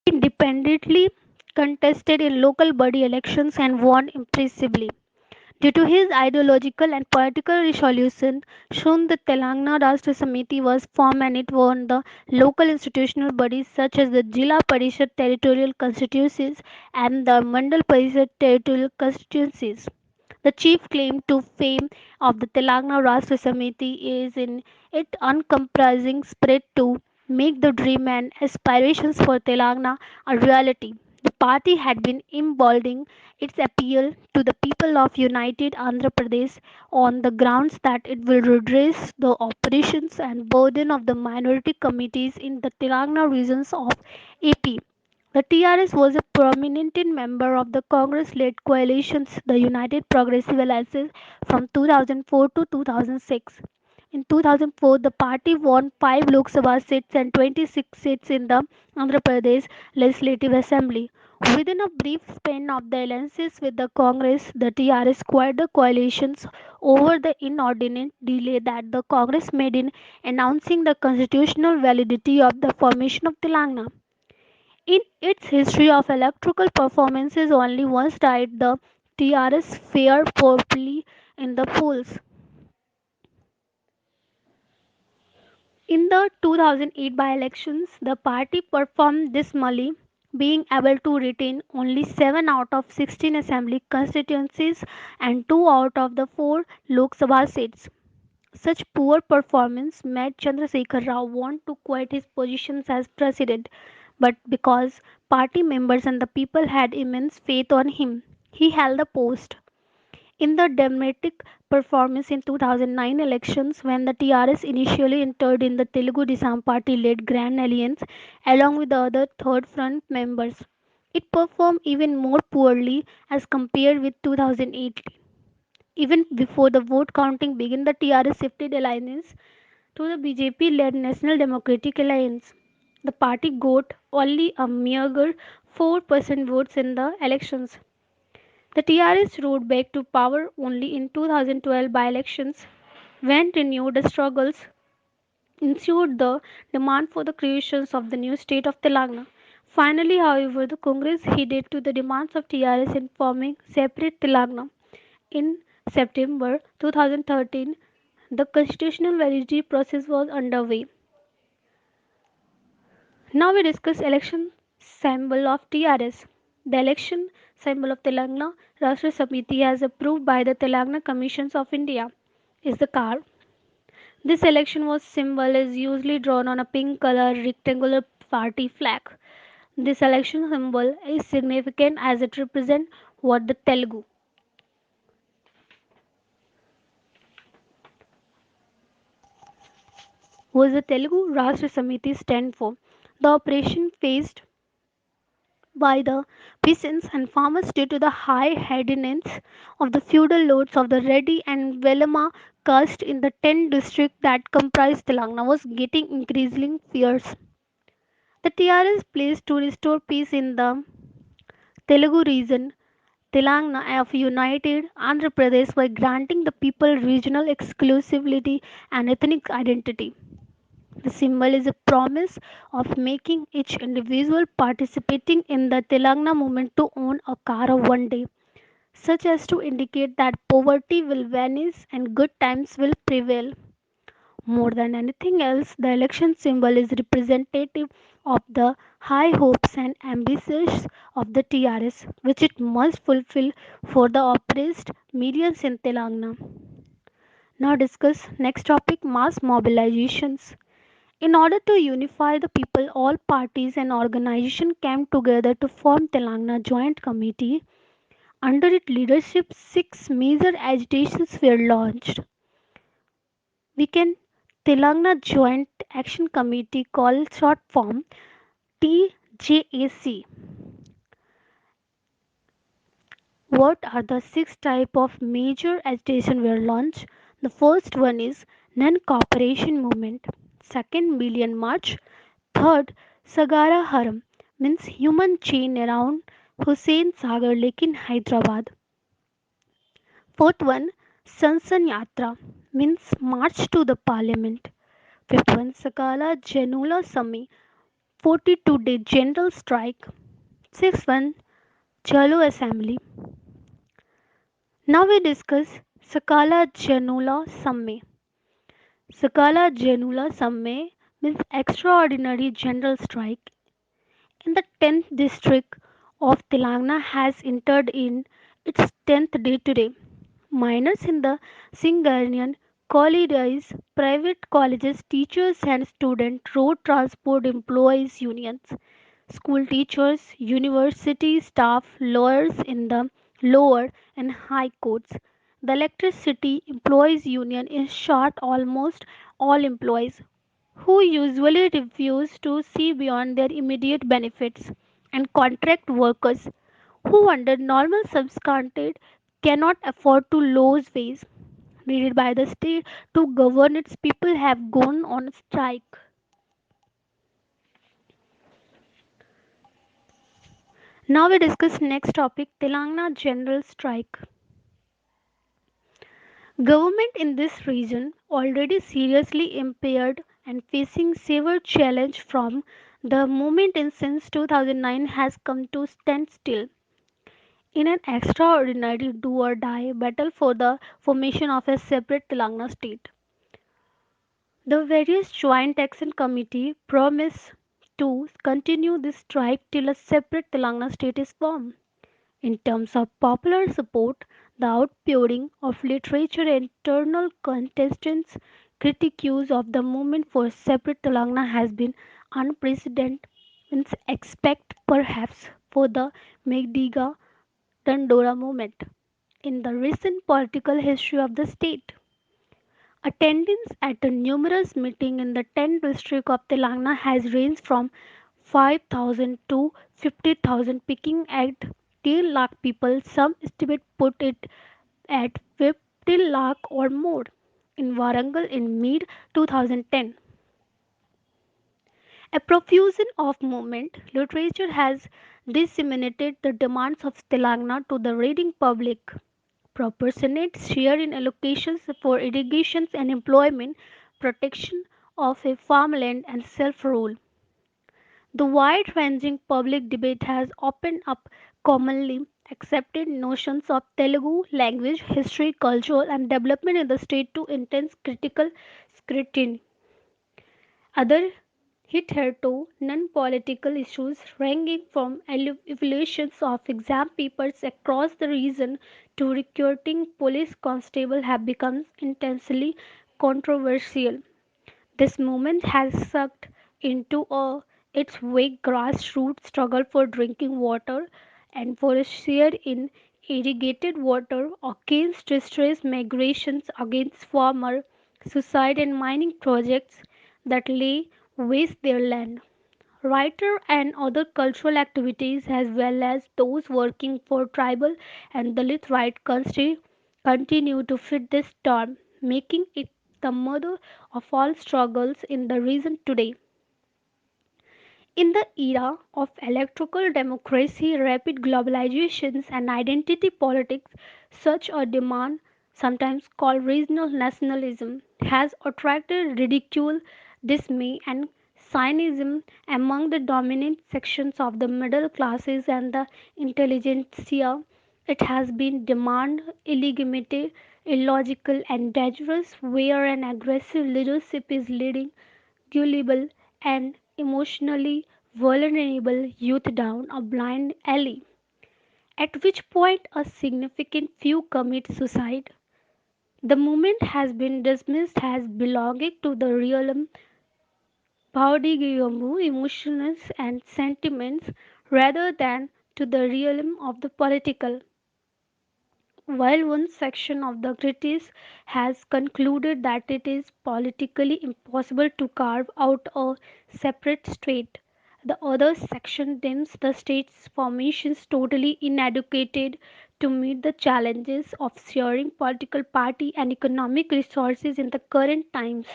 Independently contested in local body elections and won impressively. Due to his ideological and political resolution, soon the Telangana Rastra Samithi was formed and it won the local institutional bodies such as the Jila Parishad territorial constituencies and the Mandal Parishad territorial constituencies. The chief claim to fame of the Telangana Rastra Samiti is in its uncompromising spirit to make the dream and aspirations for Telangana a reality. The party had been emboldening its appeal to the people of United Andhra Pradesh on the grounds that it will redress the operations and burden of the minority communities in the Telangana regions of AP. The TRS was a prominent member of the Congress led coalitions, the United Progressive Alliance, from 2004 to 2006. In 2004, the party won 5 Lok Sabha seats and 26 seats in the Andhra Pradesh Legislative Assembly. Within a brief span of the alliances with the Congress, the TRS squared the coalitions over the inordinate delay that the Congress made in announcing the constitutional validity of the formation of Telangana. In its history of electoral performances, only once did the TRS fare poorly in the polls. In the 2008 by-elections, the party performed dismally, being able to retain only 7 out of 16 assembly constituencies and 2 out of the 4 Lok Sabha seats. Such poor performance made Chandrasekhar Rao want to quit his positions as president, but because party members and the people had immense faith on him, he held the post. In the Democratic performance in 2009 elections, when the TRS initially entered in the Telugu Desam party-led Grand Alliance along with the other Third Front members, it performed even more poorly as compared with 2008. Even before the vote counting began, the TRS shifted alliance to the BJP led National Democratic Alliance. The party got only a meager 4% votes in the elections. The TRS rode back to power only in 2012 by elections when renewed struggles ensued the demand for the creation of the new state of Telangana. Finally, however, the Congress heeded to the demands of TRS in forming separate Telangana. In September 2013, the constitutional validity process was underway. Now we discuss election symbol of TRS. The election symbol of Telangana Rastra Samiti as approved by the Telangana Commissions of India is the car. This election was symbol is usually drawn on a pink color rectangular party flag. This election symbol is significant as it represents what the Telugu was the Telugu Rashtra Samiti stand for. The operation faced by the peasants and farmers due to the high headedness of the feudal lords of the Reddy and Velama caste in the 10 districts that comprised Telangana was getting increasingly fierce. The TRS pledged to restore peace in the Telugu region, Telangana of united Andhra Pradesh by granting the people regional exclusivity and ethnic identity. The symbol is a promise of making each individual participating in the Telangana movement to own a car of one day, such as to indicate that poverty will vanish and good times will prevail. More than anything else, the election symbol is representative of the high hopes and ambitions of the TRS, which it must fulfill for the oppressed millions in Telangana. Now discuss next topic mass mobilizations. In order to unify the people, all parties and organizations came together to form Telangana Joint Committee. Under its leadership, 6 major agitations were launched. We can Telangana Joint Action Committee called short form TJAC. What are the 6 types of major agitation were launched? The first one is non-cooperation movement. Second, Millennium March. Third, Sagara Haram means human chain around Hussain Sagar Lake in Hyderabad. Fourth one, Sansan Yatra means march to the parliament. Fifth one, Sakala Janula Sami 42-day general strike. 6-1 Chalo Assembly. Now we discuss Sakala Janula Samme. Sakala Janula Samme means extraordinary general strike in the 10th district of Telangana has entered in its 10th day today. Minors in the Singarnian colleges, private colleges, teachers and student, road transport employees unions, school teachers, university staff, lawyers in the lower and high courts. The electricity employees union, in short almost all employees who usually refuse to see beyond their immediate benefits, and contract workers who under normal circumstances cannot afford to lose wages needed by the state to govern its people have gone on strike. Now we discuss next topic Telangana general strike. Government in this region already seriously impaired and facing severe challenge from the movement in since 2009 has come to stand still in an extraordinary do or die battle for the formation of a separate Telangana state. The various Joint Action Committee promise to continue this strike till a separate Telangana state is formed. In terms of popular support, the outpouring of literature and internal contestants' critiques of the movement for separate Telangana has been unprecedented. Means expect perhaps for the Megdiga Dandora movement in the recent political history of the state. Attendance at the numerous meetings in the 10th district of Telangana has ranged from 5,000 to 50,000, peaking at 10 lakh people. Some estimate put it at 50 lakh or more. In Warangal in mid 2010, a profusion of movement literature has disseminated the demands of Telangana to the reading public. Proportionate share in allocations for irrigations and employment, protection of a farmland and self-rule. The wide-ranging public debate has opened up commonly accepted notions of Telugu language, history, culture, and development in the state to intense critical scrutiny. Other hitherto non-political issues ranging from evaluations of exam papers across the region to recruiting police constable have become intensely controversial. This movement has sucked into its wake grassroots struggle for drinking water and for a share in irrigated water against distress migrations against farmer suicide and mining projects that lay waste their land. Writer and other cultural activities as well as those working for tribal and Dalit right continue to fit this storm, making it the mother of all struggles in the region today. In the era of electoral democracy, rapid globalizations, and identity politics, such a demand, sometimes called regional nationalism, has attracted ridicule, dismay, and cynicism among the dominant sections of the middle classes and the intelligentsia. It has been demand illegitimate, illogical, and dangerous, where an aggressive leadership is leading gullible and emotionally vulnerable youth down a blind alley, at which point a significant few commit suicide. The movement has been dismissed as belonging to the realm Baudigiyomu emotions and sentiments rather than to the realm of the political. While one section of the critics has concluded that it is politically impossible to carve out a separate state, the other section deems the state's formations totally inadequate to meet the challenges of sharing political party and economic resources in the current times.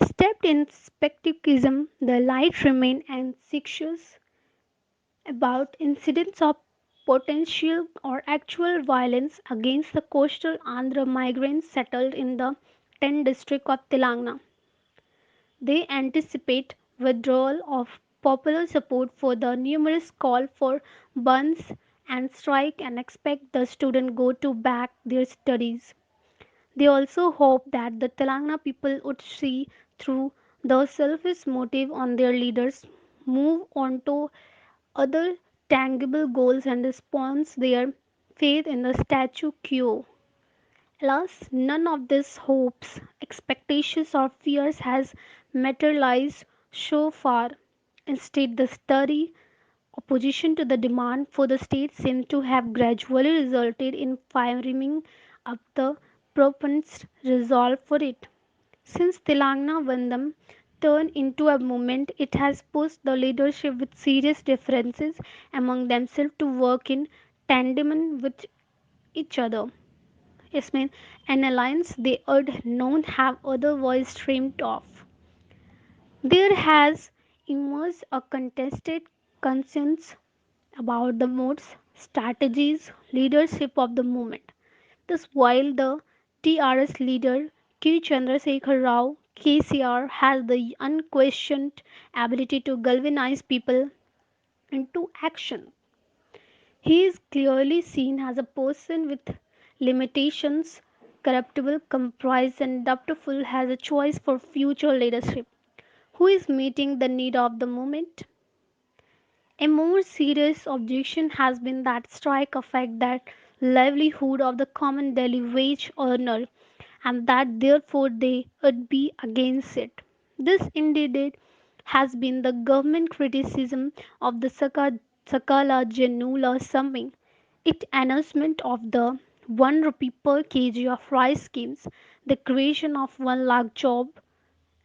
Steeped in skepticism, the light remained anxious about incidents of potential or actual violence against the coastal Andhra migrants settled in the 10 district of Telangana. They anticipate withdrawal of popular support for the numerous call for bunds and strike and expect the student go to back their studies. They also hope that the Telangana people would see through the selfish motive on their leaders, move on to other tangible goals and response their faith in the statu quo. Alas, none of these hopes, expectations, or fears has materialized so far. Instead, the steady opposition to the demand for the state seems to have gradually resulted in firing up the proponents' resolve for it. Since Telangana Vandam turned into a movement, it has pushed the leadership with serious differences among themselves to work in tandem with each other. Yes, mean an alliance they would not have otherwise dreamed of. There has emerged a contested conscience about the modes, strategies, leadership of the movement. Thus, while the TRS leader K. Chandrasekhar Rao KCR has the unquestioned ability to galvanize people into action, he is clearly seen as a person with limitations, corruptible, comprised, and doubtful has a choice for future leadership. Who is meeting the need of the moment? A more serious objection has been that strike affect that livelihood of the common daily wage earner and that therefore they would be against it. This indeed has been the government criticism of the Sakala Janula summing. It announcement of the 1 rupee per kg of rice schemes, the creation of 1 lakh job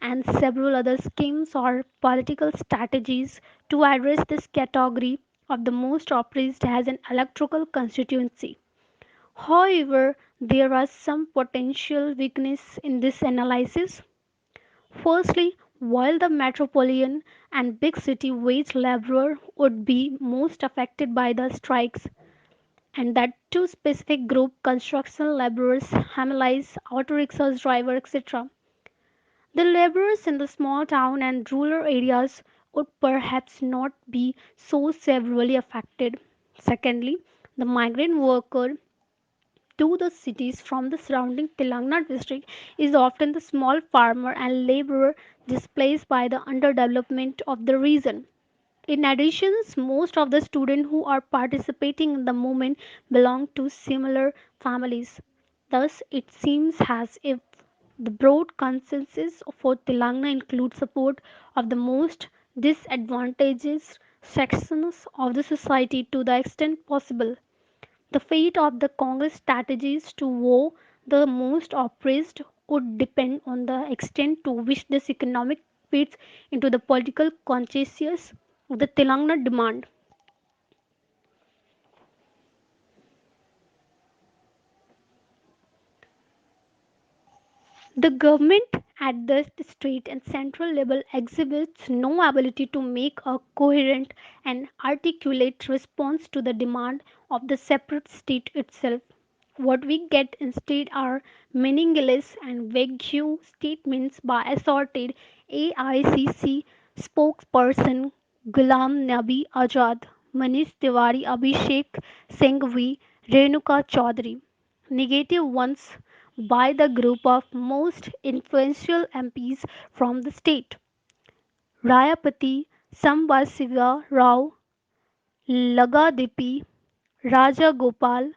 and several other schemes or political strategies to address this category of the most oppressed as an electoral constituency. However, there are some potential weakness in this analysis. Firstly, while the metropolitan and big city wage laborer would be most affected by the strikes, and that two specific group construction laborers, hamalites, auto rickshaws driver, etc. The laborers in the small town and rural areas would perhaps not be so severely affected. Secondly, the migrant worker to the cities from the surrounding Telangana district is often the small farmer and laborer displaced by the underdevelopment of the region. In addition, most of the students who are participating in the movement belong to similar families. Thus, it seems as if the broad consensus for Telangana includes support of the most disadvantaged sections of the society to the extent possible. The fate of the Congress strategies to woe the most oppressed would depend on the extent to which this economic fits into the political consciousness of the Telangana demand. The government at the state and central level exhibits no ability to make a coherent and articulate response to the demand of the separate state itself. What we get instead are meaningless and vague statements by assorted AICC spokesperson Ghulam Nabi Azad, Manish Tiwari, Abhishek Singhvi, Renuka Chaudhary. Negative ones by the group of most influential MPs from the state. Rayapati Sambasiva Rao, Lagadipi, Raja Gopal,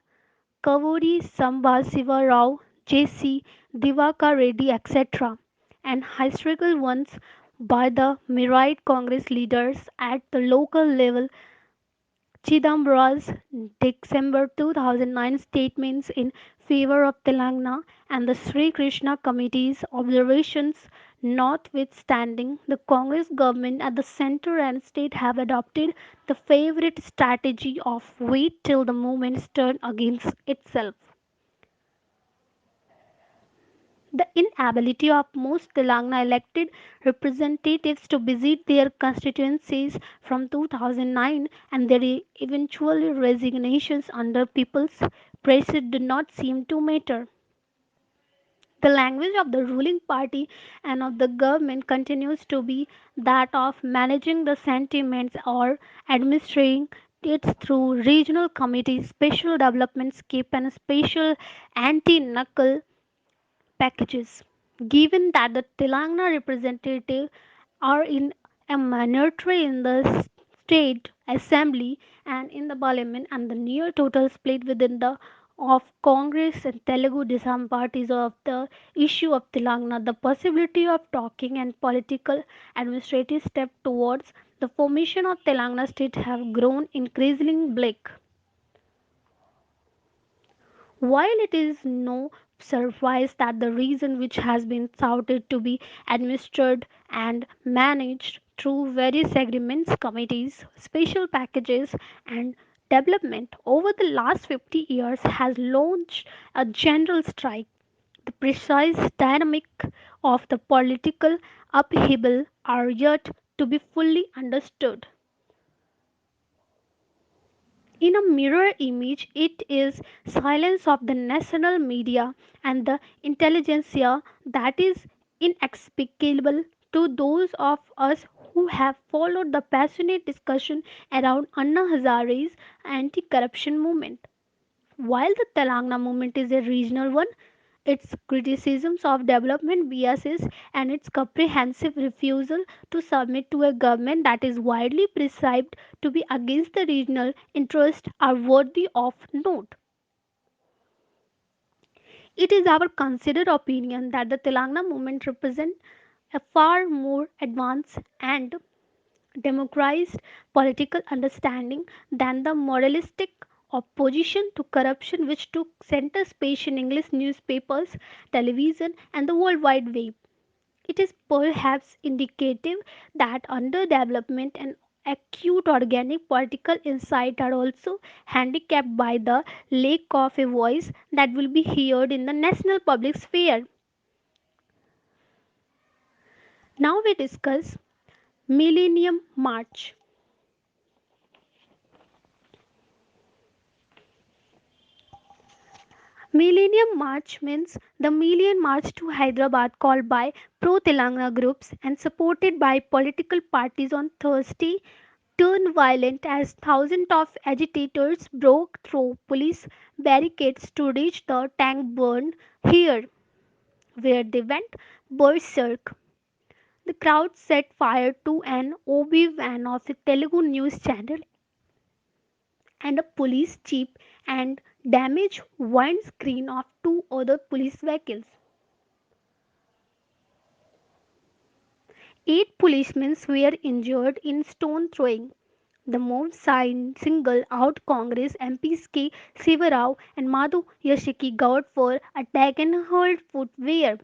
Kavuri Sambasiva Rao, J.C. Divaka Reddy, etc., and historical ones by the myriad Congress leaders at the local level. Chidambaram's December 2009 statements in favor of Telangana and the Sri Krishna Committee's observations notwithstanding, the Congress government at the center and state have adopted the favorite strategy of wait till the movement turns against itself. The ability of most Telangana elected representatives to visit their constituencies from 2009 and their eventual resignations under people's pressure did not seem to matter. The language of the ruling party and of the government continues to be that of managing the sentiments or administering it through regional committees, special development scheme, and special anti-knuckle packages. Given that the Telangana representatives are in a minority in the state assembly and in the parliament, and the near total split within the of Congress and Telugu Desam parties of the issue of Telangana, the possibility of talking and political administrative step towards the formation of Telangana state have grown increasingly bleak. While it is no surprise that the region, which has been touted to be administered and managed through various agreements, committees, special packages, and development over the last 50 years, has launched a general strike, the precise dynamic of the political upheaval are yet to be fully understood. In a mirror image, it is silence of the national media and the intelligentsia that is inexplicable to those of us who have followed the passionate discussion around Anna Hazare's anti-corruption movement. While the Telangana movement is a regional one, its criticisms of development biases and its comprehensive refusal to submit to a government that is widely perceived to be against the regional interest are worthy of note. It is our considered opinion that the Telangana movement represents a far more advanced and democratized political understanding than the moralistic opposition to corruption which took center stage in English newspapers, television, and the World Wide Web. It is perhaps indicative that underdevelopment and acute organic political insight are also handicapped by the lack of a voice that will be heard in the national public sphere. Now we discuss Millennium March. Millennium March means the Million March to Hyderabad called by pro Telangana groups and supported by political parties on Thursday turned violent as thousands of agitators broke through police barricades to reach the tank burn here, where they went berserk. The crowd set fire to an OB van of a Telugu news channel and a police jeep and damaged windscreen of two other police vehicles. 8 policemen were injured in stone throwing. The move singled out Congress MPs K. Sivarao and Madhu Yashiki Gaud for attack and hurled footwear,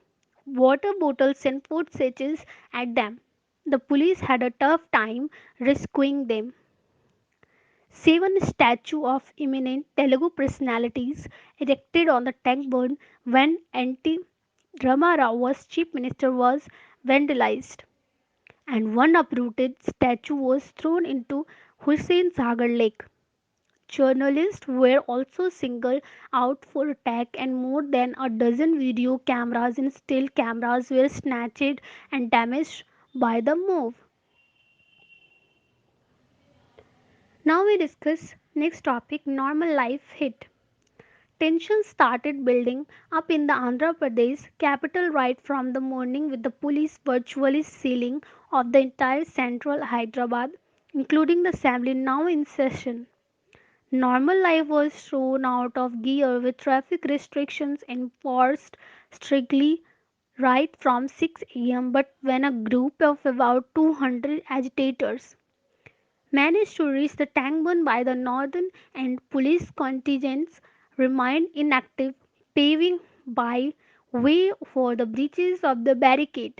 water bottles and food sachets at them. The police had a tough time rescuing them. 7 statues of eminent Telugu personalities erected on the tank burn when N.T. Rama was chief minister was vandalized, and one uprooted statue was thrown into Hussain Sagar Lake. Journalists were also singled out for attack, and more than a dozen video cameras and still cameras were snatched and damaged by the move. Now we discuss next topic, normal life hit. Tensions started building up in the Andhra Pradesh capital right from the morning, with the police virtually sealing off the entire central Hyderabad, including the assembly now in session. Normal life was thrown out of gear with traffic restrictions enforced strictly right from 6 a.m. But when a group of about 200 agitators managed to reach the Tangban by the northern end, police contingents remained inactive, paving by way for the breaches of the barricade.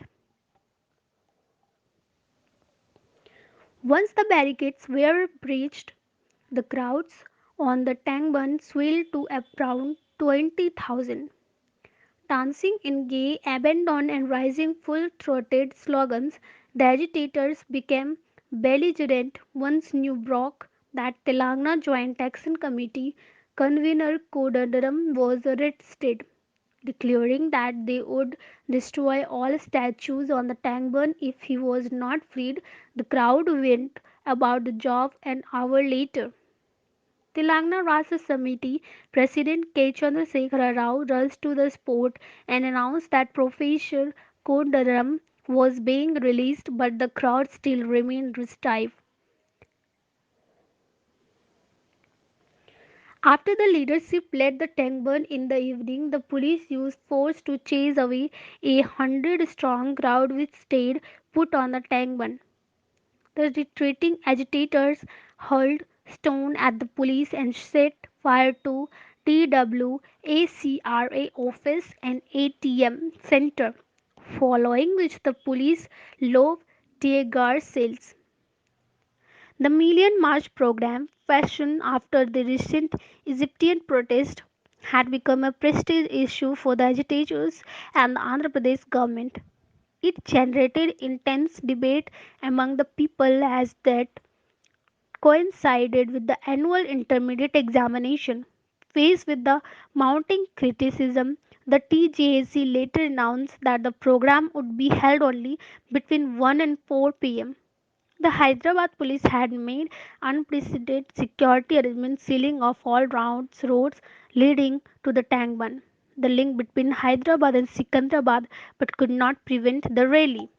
Once the barricades were breached, the crowds on the Tangban swelled to around 20,000. Dancing in gay, abandon, and rising full throated slogans, the agitators became belligerent once news broke that Telangana Joint Action Committee convener Kodandaram was arrested, declaring that they would destroy all statues on the Tangburn if he was not freed. The crowd went about the job an hour later. Telangana Rashtra Samiti President K. Chandrasekhara Rao rushed to the spot and announced that Professor Kondaram was being released, but the crowd still remained stiff. After the leadership led the tank burn in the evening, the police used force to chase away a 100-strong crowd which stayed put on the tank burn. The retreating agitators hurled stones at the police and set fire to TWACRA office and ATM center, following which the police lobbed tear gas shells. The Millennium March program, fashioned after the recent Egyptian protest, had become a prestige issue for the agitators and the Andhra Pradesh government. It generated intense debate among the people as that coincided with the annual intermediate examination. Faced with the mounting criticism, the TJAC later announced that the program would be held only between 1 and 4 pm. The Hyderabad police had made unprecedented security arrangements, sealing off all roads leading to the Tangban, the link between Hyderabad and Sikandrabad, but could not prevent the rally.